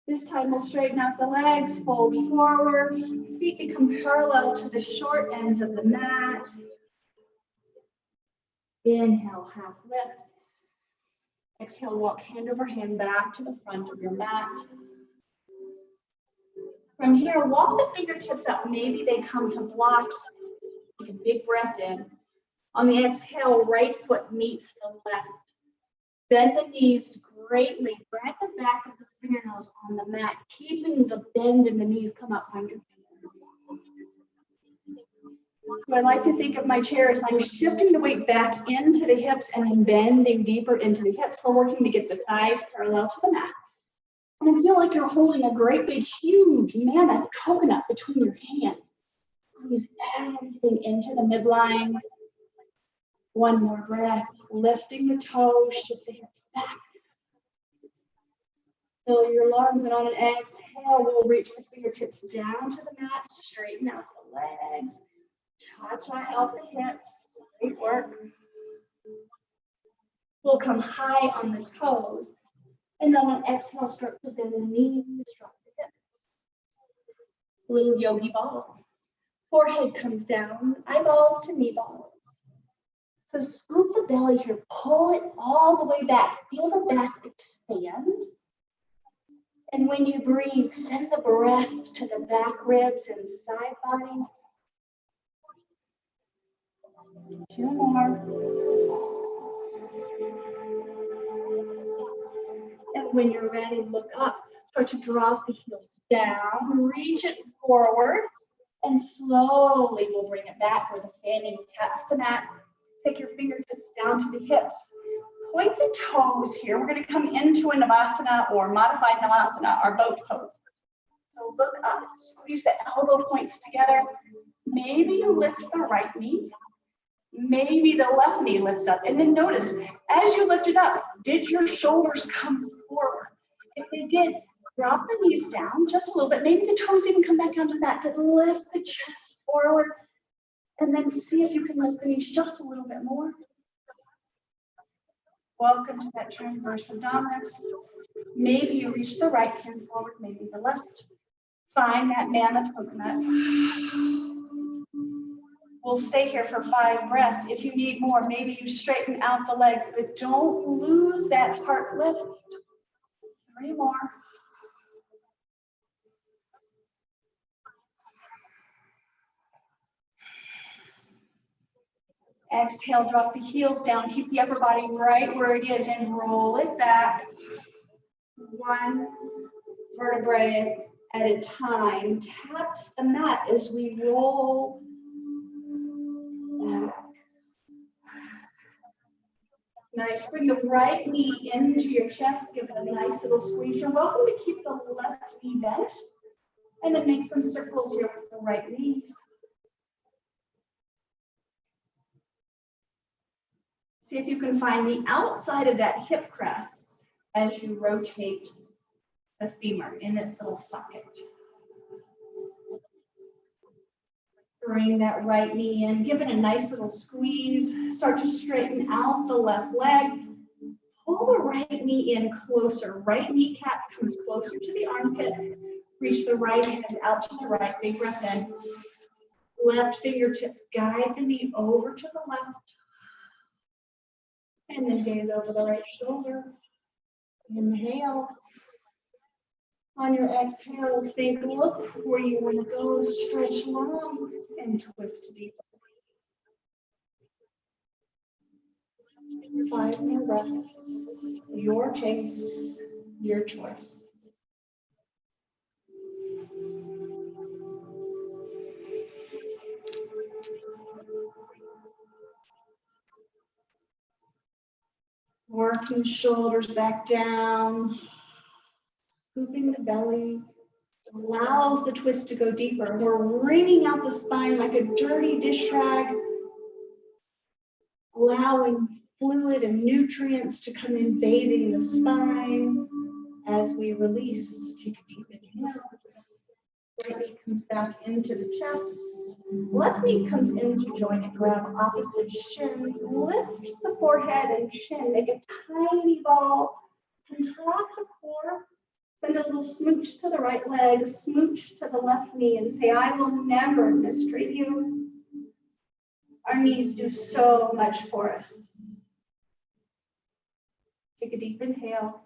Speaker 2: This time we'll straighten out the legs, fold forward. Feet become parallel to the short ends of the mat. Inhale, half lift. Exhale, walk hand over hand back to the front of your mat. From here, walk the fingertips up. Maybe they come to blocks. Take a big breath in. On the exhale, right foot meets the left. Bend the knees greatly. Drag the back of the fingernails on the mat, keeping the bend in the knees. Come up, find your feet. So I like to think of my chair as I'm shifting the weight back into the hips and then bending deeper into the hips. We're working to get the thighs parallel to the mat. And I feel like you're holding a great big, huge, mammoth coconut between your hands. Squeeze everything into the midline. One more breath, lifting the toes, shift the hips back. Fill your lungs, and on an exhale, we'll reach the fingertips down to the mat, straighten out the legs, cha-cha out the hips. Great work. We'll come high on the toes. And then on exhale, start to bend the knees, drop the hips. Little yogi ball. Forehead comes down, eyeballs to knee balls. So scoop the belly here, pull it all the way back. Feel the back expand. And when you breathe, send the breath to the back ribs and side body. 2 more. And when you're ready, look up. Start to drop the heels down, reach it forward, and slowly we'll bring it back where the fanny taps the mat. Take your fingertips down to the hips. Point the toes here. We're going to come into a Navasana or modified Navasana, our boat pose. So look up, squeeze the elbow points together. Maybe you lift the right knee. Maybe the left knee lifts up. And then notice, as you lift it up, did your shoulders come forward? If they did, drop the knees down just a little bit. Maybe the toes even come back down to the mat, but lift the chest forward. And then see if you can lift the knees just a little bit more. Welcome to that transverse abdominis. Maybe you reach the right hand forward, maybe the left. Find that mammoth coconut. We'll stay here for 5 breaths. If you need more, maybe you straighten out the legs, but don't lose that heart lift. 3 more. Exhale, drop the heels down. Keep the upper body right where it is and roll it back. 1 vertebrae at a time. Taps the mat as we roll back. Nice. Bring the right knee into your chest. Give it a nice little squeeze. You're welcome to keep the left knee bent. And then make some circles here with the right knee. See if you can find the outside of that hip crest as you rotate the femur in its little socket. Bring that right knee in, give it a nice little squeeze. Start to straighten out the left leg. Pull the right knee in closer. Right kneecap comes closer to the armpit. Reach the right hand out to the right. Big breath in. Left fingertips guide the knee over to the left. And then gaze over the right shoulder. Inhale. On your exhales, think, look where you want to go. Stretch long and twist deeper. 5 more breaths. Your pace, your choice. Working shoulders back down, scooping the belly, allows the twist to go deeper. We're wringing out the spine like a dirty dish rag, allowing fluid and nutrients to come in, bathing the spine. As we release, take a deep inhale. Right knee comes back into the chest. Left knee comes into joint and grab opposite shins. Lift the forehead and chin. Make a tiny ball. Contract the core. Send a little smooch to the right leg, smooch to the left knee, and say, I will never mistreat you. Our knees do so much for us. Take a deep inhale.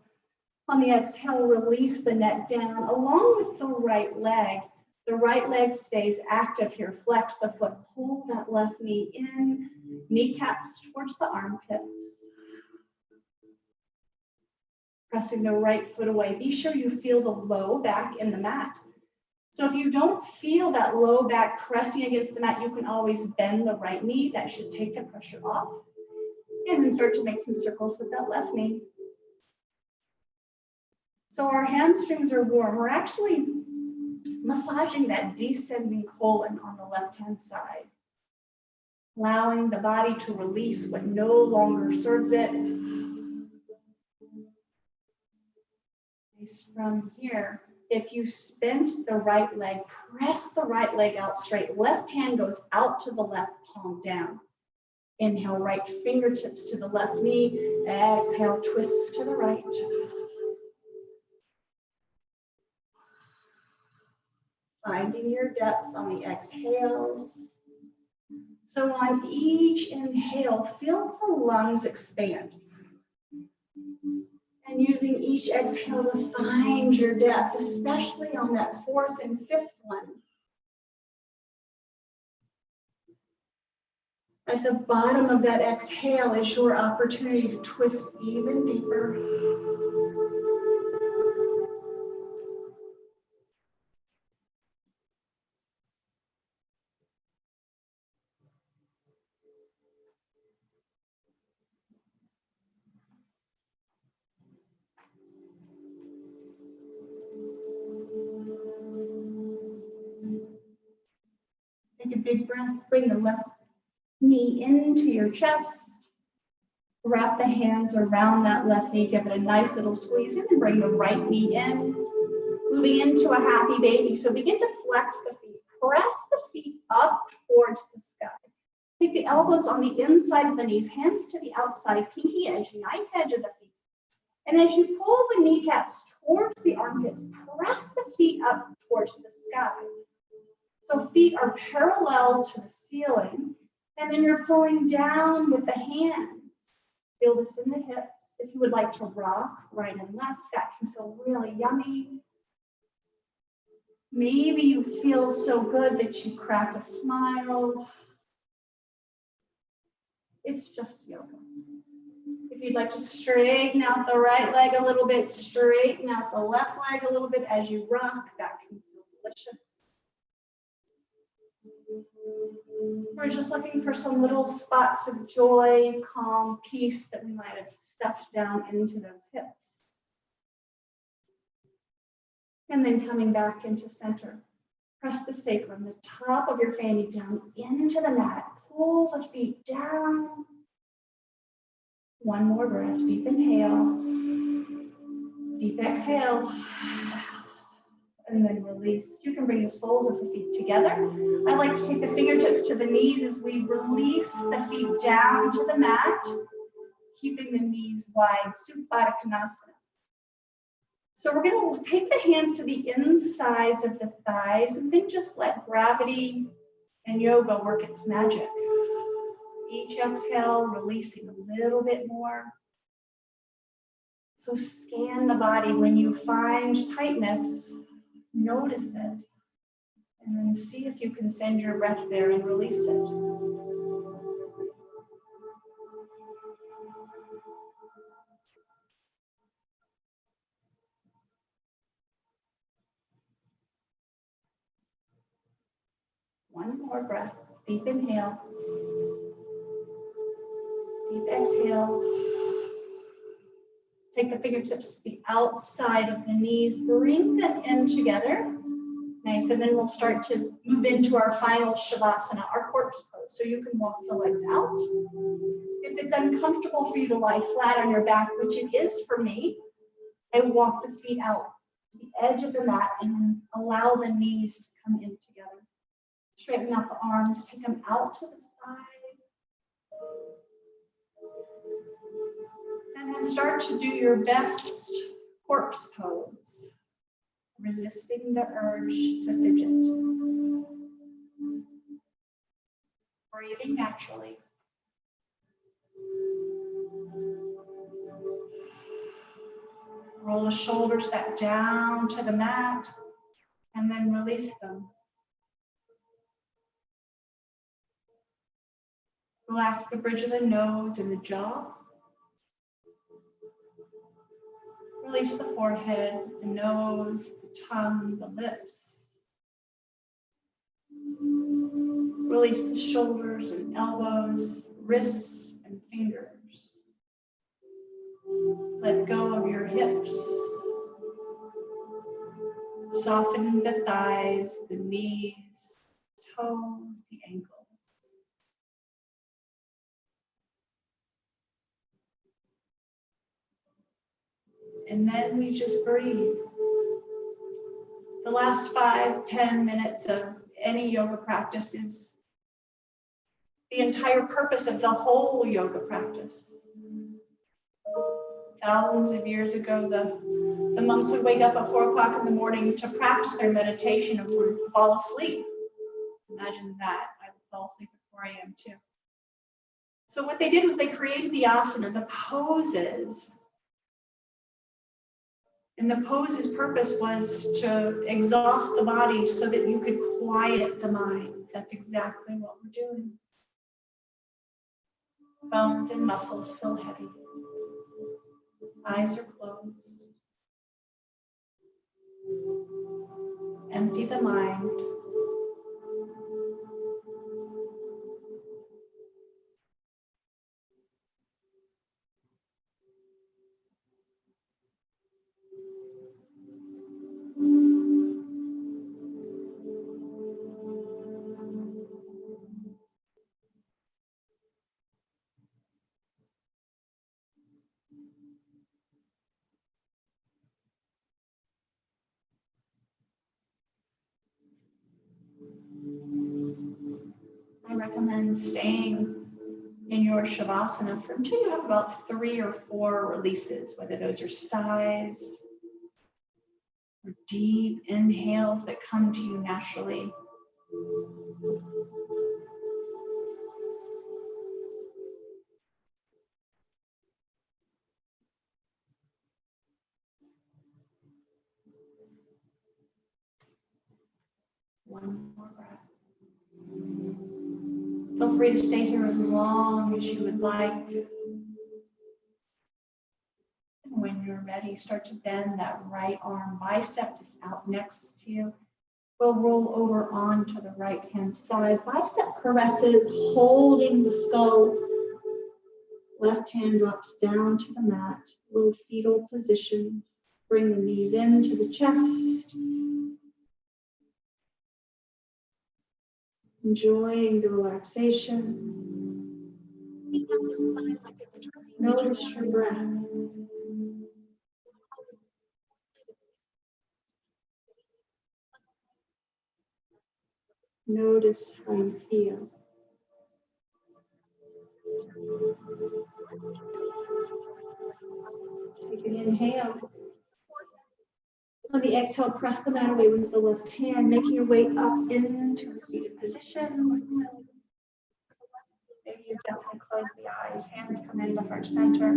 Speaker 2: On the exhale, release the neck down along with the right leg. The right leg stays active here. Flex the foot, pull that left knee in, kneecaps towards the armpits. Pressing the right foot away. Be sure you feel the low back in the mat. So if you don't feel that low back pressing against the mat, you can always bend the right knee. That should take the pressure off. And then start to make some circles with that left knee. So our hamstrings are warm. We're actually massaging that descending colon on the left-hand side, allowing the body to release what no longer serves it. From here, if you bent the right leg, press the right leg out straight. Left hand goes out to the left, palm down. Inhale, right fingertips to the left knee. Exhale, twist to the right. Finding your depth on the exhales. So on each inhale, feel the lungs expand. And using each exhale to find your depth, especially on that 4th and 5th one. At the bottom of that exhale is your opportunity to twist even deeper. Take a big breath, bring the left knee into your chest. Wrap the hands around that left knee, give it a nice little squeeze, and then bring the right knee in. Moving into a happy baby. So begin to flex the feet. Press the feet up towards the sky. Take the elbows on the inside of the knees, hands to the outside, pinky edge, knife edge of the feet. And as you pull the kneecaps towards the armpits, press the feet up towards the sky. So feet are parallel to the ceiling, and then you're pulling down with the hands. Feel this in the hips. If you would like to rock right and left, that can feel really yummy. Maybe you feel so good that you crack a smile. It's just yoga. If you'd like to straighten out the right leg a little bit, straighten out the left leg a little bit as you rock, that can We're just looking for some little spots of joy, calm, peace that we might have stuffed down into those hips. And then coming back into center. Press the sacrum, the top of your fanny down into the mat. Pull the feet down. One more breath. Deep inhale. Deep exhale. And then release. You can bring the soles of the feet together. I like to take the fingertips to the knees as we release the feet down to the mat, keeping the knees wide. Supta Konasana. So we're going to take the hands to the insides of the thighs and then just let gravity and yoga work its magic. Each exhale, releasing a little bit more. So scan the body. When you find tightness, notice it. And then see if you can send your breath there and release it. One more breath. Deep inhale. Deep exhale. Take the fingertips to the outside of the knees. Bring them in together. Nice. And then we'll start to move into our final Shavasana, our corpse pose. So you can walk the legs out. If it's uncomfortable for you to lie flat on your back, which it is for me, I walk the feet out to the edge of the mat and then allow the knees to come in together. Straighten out the arms, take them out to the side. And then start to do your best corpse pose, resisting the urge to fidget. Breathing naturally. Roll the shoulders back down to the mat and then release them. Relax the bridge of the nose and the jaw. Release the forehead, the nose, the tongue, the lips. Release the shoulders and elbows, wrists and fingers. Let go of your hips. Soften the thighs, the knees, toes, the ankles. And then we just breathe. The last 5-10 minutes of any yoga practice is the entire purpose of the whole yoga practice. Thousands of years ago, the monks would wake up at 4 o'clock in the morning to practice their meditation and would fall asleep. Imagine that. I would fall asleep at 4 a.m. too. So what they did was they created the asana, the poses. And the pose's purpose was to exhaust the body so that you could quiet the mind. That's exactly what we're doing. Bones and muscles feel heavy. Eyes are closed. Empty the mind. I recommend staying in your Shavasana for until you have about 3 or 4 releases, whether those are sighs or deep inhales that come to you naturally. One more breath. Feel free to stay here as long as you would like. And when you're ready, start to bend that right arm. Bicep is out next to you. We'll roll over onto the right-hand side. Bicep caresses, holding the skull. Left hand drops down to the mat, little fetal position. Bring the knees into the chest. Enjoying the relaxation. Notice your breath. Notice how you feel. Take an inhale. On the exhale, press the mat away with the left hand, making your way up into the seated position. Maybe you gently close the eyes, hands come into heart center.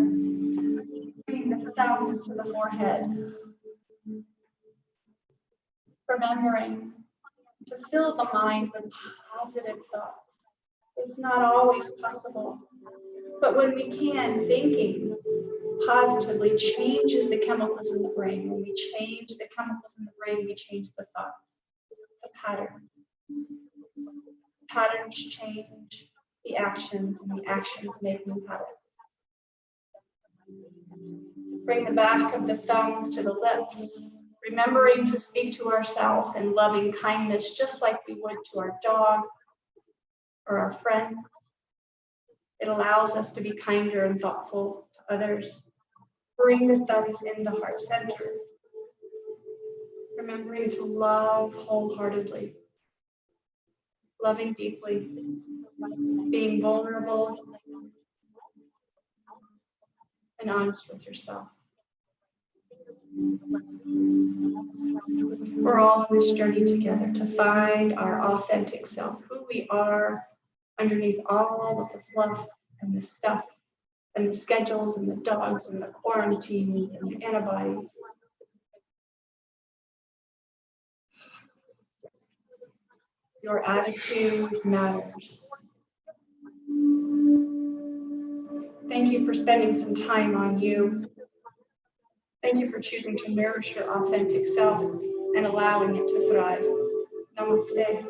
Speaker 2: Bring the thumbs to the forehead. Remembering to fill the mind with positive thoughts. It's not always possible, but when we can, thinking positively changes the chemicals in the brain. When we change the chemicals in the brain, we change the thoughts, the patterns. Patterns change the actions, and the actions make new habits. Bring the back of the thumbs to the lips, remembering to speak to ourselves in loving kindness, just like we would to our dog or our friend. It allows us to be kinder and thoughtful to others. Bring the thumbs into heart center, remembering to love wholeheartedly, loving deeply, being vulnerable and honest with yourself. We're all on this journey together to find our authentic self, who we are underneath all of the fluff and the stuff and the schedules and the dogs and the quarantines and the antibodies. Your attitude matters. Thank you for spending some time on you. Thank you for choosing to nourish your authentic self and allowing it to thrive. Namaste.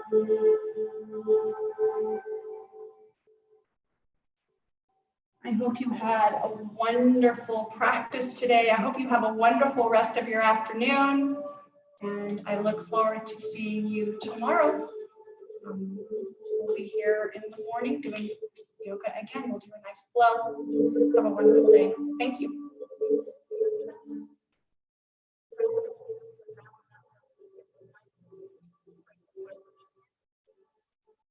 Speaker 2: I hope you had a wonderful practice today. I hope you have a wonderful rest of your afternoon. And I look forward to seeing you tomorrow. We'll be here in the morning doing yoga again. We'll do a nice flow. Have a wonderful day. Thank you.